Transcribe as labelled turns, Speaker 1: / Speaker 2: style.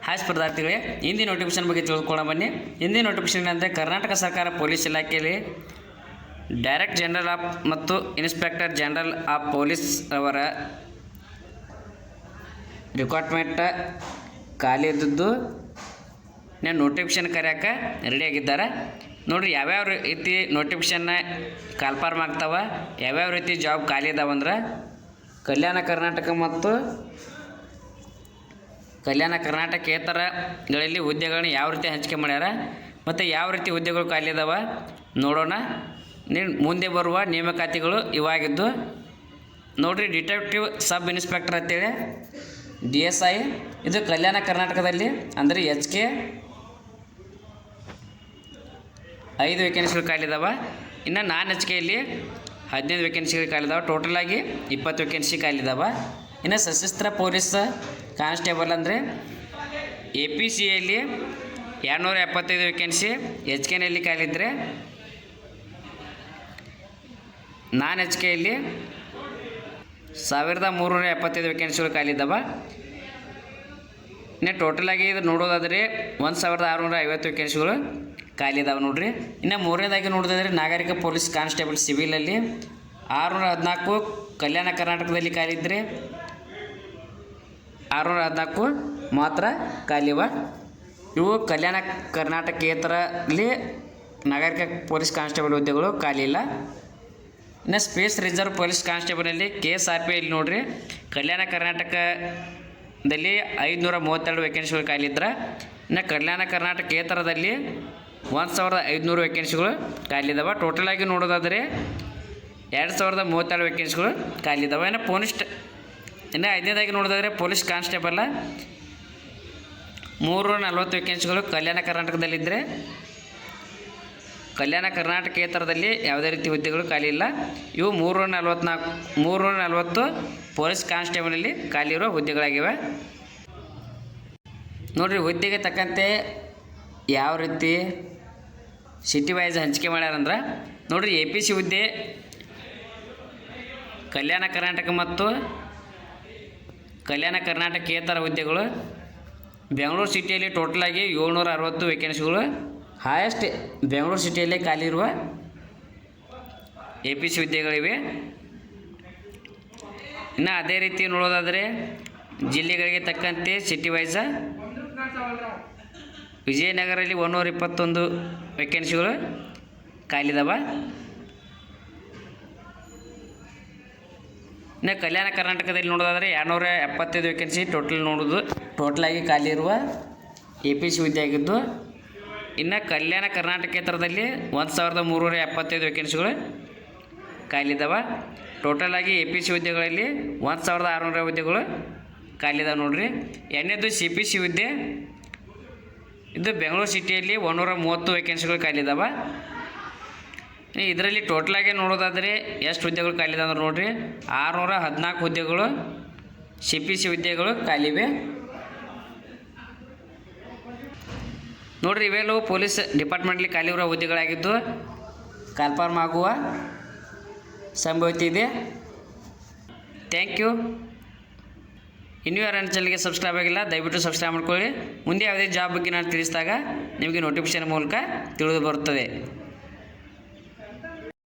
Speaker 1: Hi ಸ್ಪರ್ಧಾರ್ಥಿಗಳೇ, Hindi notification ಬಗ್ಗೆ ತಿಳ್ಕೊಳ್ಳೋಣ ಬನ್ನಿ. ಹಿಂದಿ ನೋಟಿಫಿಕೇಶನ್ ಅಂದರೆ ಕರ್ನಾಟಕ ಸರ್ಕಾರ ಪೊಲೀಸ್ ಇಲಾಖೆಯಲ್ಲಿ ಡೈರೆಕ್ಟ್ ಜನರಲ್ ಆಫ್ ಮತ್ತು ಇನ್ಸ್ಪೆಕ್ಟರ್ ಜನರಲ್ ಆಫ್ ಪೊಲೀಸ್ ಅವರ ರಿಕ್ವೈರ್ಮೆಂಟ್ ಖಾಲಿ ಇದ್ದದ್ದು ನೋಟಿಫಿಕೇಶನ್ ಕರೆಯೋಕೆ ರೆಡಿಯಾಗಿದ್ದಾರೆ. ನೋಡಿರಿ, ಯಾವ್ಯಾವ ರೀತಿ ನೋಟಿಫಿಕೇಶನ್ನ ಕಾಲ್ಫಾರ್ಮ್ ಆಗ್ತಾವೆ, ಯಾವ್ಯಾವ ರೀತಿ ಜಾಬ್ ಖಾಲಿ ಇದಾವಂದ್ರೆ ಕಲ್ಯಾಣ ಕರ್ನಾಟಕ ಮತ್ತು ಕಲ್ಯಾಣ ಕರ್ನಾಟಕೇತರಗಳಲ್ಲಿ ಹುದ್ದೆಗಳನ್ನ ಯಾವ ರೀತಿ ಹಂಚಿಕೆ ಮಾಡ್ಯಾರ ಮತ್ತು ಯಾವ ರೀತಿ ಹುದ್ದೆಗಳು ಖಾಲಿ ಇದಾವೆ ನೋಡೋಣ. ಮುಂದೆ ಬರುವ ನೇಮಕಾತಿಗಳು ಇವಾಗಿದ್ದು ನೋಡಿರಿ. ಡಿಟೆಕ್ಟಿವ್ ಸಬ್ ಇನ್ಸ್ಪೆಕ್ಟರ್ ಅಂತೇಳಿ DSI, ಇದು ಕಲ್ಯಾಣ ಕರ್ನಾಟಕದಲ್ಲಿ ಅಂದರೆ HK 5 ವೇಕೆನ್ಸಿಗಳು ಖಾಲಿದಾವೆ. ಇನ್ನು ನಾನ್ HKಯಲ್ಲಿ 15 ವೇಕೆನ್ಸಿಗಳು ಖಾಲಿದಾವೆ. ಟೋಟಲಾಗಿ 20 ವೇಕೆನ್ಸಿ ಖಾಲಿದಾವೆ. ಇನ್ನು ಸಶಸ್ತ್ರ ಪೊಲೀಸ್ ಕಾನ್ಸ್ಟೇಬಲ್ ಅಂದರೆ APCಯಲ್ಲಿ 275 ವೇಕೆನ್ಸಿ HKನಲ್ಲಿ ಖಾಲಿದ್ರೆ, ನಾನ್ HKಯಲ್ಲಿ 1375 ವೇಕೆನ್ಸಿಗಳು ಖಾಲಿದ್ದಾವೆ. ಇನ್ನು ಟೋಟಲಾಗಿ ಇದು ನೋಡೋದಾದರೆ 1650 ವೇಕೆನ್ಸಿಗಳು ಖಾಲಿ ಇದಾವೆ ನೋಡಿರಿ. ಇನ್ನು ಮೂರನೇದಾಗಿ ನೋಡೋದಾದರೆ ನಾಗರಿಕ ಪೊಲೀಸ್ ಕಾನ್ಸ್ಟೇಬಲ್ ಸಿವಿಲಲ್ಲಿ 614 ಕಲ್ಯಾಣ ಕರ್ನಾಟಕದಲ್ಲಿ ಖಾಲಿದ್ದರೆ 614 ಮಾತ್ರ ಖಾಲಿವ. ಇವು ಕಲ್ಯಾಣ ಕರ್ನಾಟಕೇತರಲ್ಲಿ ನಾಗರಿಕ ಪೊಲೀಸ್ ಕಾನ್ಸ್ಟೇಬಲ್ ಹುದ್ದೆಗಳು ಖಾಲಿ ಇಲ್ಲ. ಇನ್ನು ಸ್ಪೇಸ್ ರಿಸರ್ವ್ ಪೊಲೀಸ್ ಕಾನ್ಸ್ಟೇಬಲಲ್ಲಿ KSRP ಇಲ್ಲಿ ನೋಡಿರಿ, ಕಲ್ಯಾಣ ಕರ್ನಾಟಕದಲ್ಲಿ 532 ವೇಕೆನ್ಸಿಗಳು ಖಾಲಿ ಇದ್ರೆ, ಇನ್ನು ಕಲ್ಯಾಣ ಕರ್ನಾಟಕೇತರದಲ್ಲಿ 1500 ವೇಕೆನ್ಸಿಗಳು ಖಾಲಿ ಇದಾವೆ. ಟೋಟಲಾಗಿ ನೋಡೋದಾದರೆ 2032 ವೇಕೆನ್ಸಿಗಳು ಖಾಲಿ ಇದಾವೆ. ಇನ್ನು ಐದನೇದಾಗಿ ನೋಡೋದಾದರೆ ಪೊಲೀಸ್ ಕಾನ್ಸ್ಟೇಬಲ್ 340 ವೇಕೆನ್ಸಿಗಳು ಕಲ್ಯಾಣ ಕರ್ನಾಟಕದಲ್ಲಿದ್ದರೆ, ಕಲ್ಯಾಣ ಕರ್ನಾಟಕೇತರದಲ್ಲಿ ಯಾವುದೇ ರೀತಿ ಹುದ್ದೆಗಳು ಖಾಲಿ ಇಲ್ಲ. ಇವು 340 ಪೊಲೀಸ್ ಕಾನ್ಸ್ಟೇಬಲಲ್ಲಿ ಖಾಲಿ ಇರುವ ಹುದ್ದೆಗಳಾಗಿವೆ ನೋಡಿರಿ. ಹುದ್ದೆಗೆ ತಕ್ಕಂತೆ ಯಾವ ರೀತಿ ಸಿಟಿ ವೈಸ್ ಹಂಚಿಕೆ ಮಾಡ್ಯಾರಂದ್ರೆ ನೋಡಿರಿ, APC ಹುದ್ದೆ ಕಲ್ಯಾಣ ಕರ್ನಾಟಕ ಮತ್ತು ಕಲ್ಯಾಣ ಕರ್ನಾಟಕೇತರ ಹುದ್ದೆಗಳು ಬೆಂಗಳೂರು ಸಿಟಿಯಲ್ಲಿ ಟೋಟಲಾಗಿ 760 ವೇಕೆನ್ಸಿಗಳು ಹೈಯೆಸ್ಟ್ ಬೆಂಗಳೂರು ಸಿಟಿಯಲ್ಲೇ ಖಾಲಿ ಇರುವ APC ಹುದ್ದೆಗಳಿವೆ. ಇನ್ನು ಅದೇ ರೀತಿ ನೋಡೋದಾದರೆ ಜಿಲ್ಲೆಗಳಿಗೆ ತಕ್ಕಂತೆ ಸಿಟಿ ವೈಸ ವಿಜಯನಗರಲ್ಲಿ 121 ವೇಕೆನ್ಸಿಗಳು ಖಾಲಿದಾವೆ. ಇನ್ನು ಕಲ್ಯಾಣ ಕರ್ನಾಟಕದಲ್ಲಿ ನೋಡೋದಾದರೆ 275 ವೇಕೆನ್ಸಿ ಟೋಟಲಾಗಿ ಖಾಲಿ ಇರುವ APC ಹುದ್ದೆ ಆಗಿದ್ದು, ಇನ್ನು ಕಲ್ಯಾಣ ಕರ್ನಾಟಕೇತರದಲ್ಲಿ 1375 ವೇಕೆನ್ಸಿಗಳು ಖಾಲಿದಾವೆ. ಟೋಟಲಾಗಿ APC ಹುದ್ದೆಗಳಲ್ಲಿ 1600 ಹುದ್ದೆಗಳು ಖಾಲಿದಾವೆ ನೋಡಿರಿ. ಎರಡನೇದು CPC ಹುದ್ದೆ, ಇದು ಬೆಂಗಳೂರು ಸಿಟಿಯಲ್ಲಿ 130 ವೇಕೆನ್ಸಿಗಳು ಖಾಲಿದಾವೆ. ಇದರಲ್ಲಿ ಟೋಟಲಾಗಿ ನೋಡೋದಾದರೆ ಎಷ್ಟು ಹುದ್ದೆಗಳು ಖಾಲಿದಾವೆ ಅಂದ್ರೆ ನೋಡಿರಿ, 614 ಹುದ್ದೆಗಳು CPC ಹುದ್ದೆಗಳು ಖಾಲಿವೆ ನೋಡಿರಿ. ಇವೆಲ್ಲವೂ ಪೊಲೀಸ್ ಡಿಪಾರ್ಟ್ಮೆಂಟ್ಲಿ ಖಾಲಿ ಇರುವ ಹುದ್ದೆಗಳಾಗಿದ್ದು ಕಾಲ್ಫಾರ್ಮ್ ಆಗುವ ಸಂಭವತೆ ಇದೆ. Thank you. ಇನ್ನೂ ಯಾರು ನನ್ನ ಚಾನಲ್ಗೆ ಸಬ್ಸ್ಕ್ರೈಬ್ ಆಗಿಲ್ಲ, ದಯವಿಟ್ಟು ಸಬ್ಸ್ಕ್ರೈಬ್ ಮಾಡ್ಕೊಳ್ಳಿ. ಮುಂದೆ ಯಾವುದೇ ಜಾಬ್ ಬಗ್ಗೆ ನಾನು ತಿಳಿಸಿದಾಗ ನಿಮಗೆ ನೋಟಿಫಿಕೇಶನ್ ಮೂಲಕ ತಿಳಿದು ಬರುತ್ತದೆ.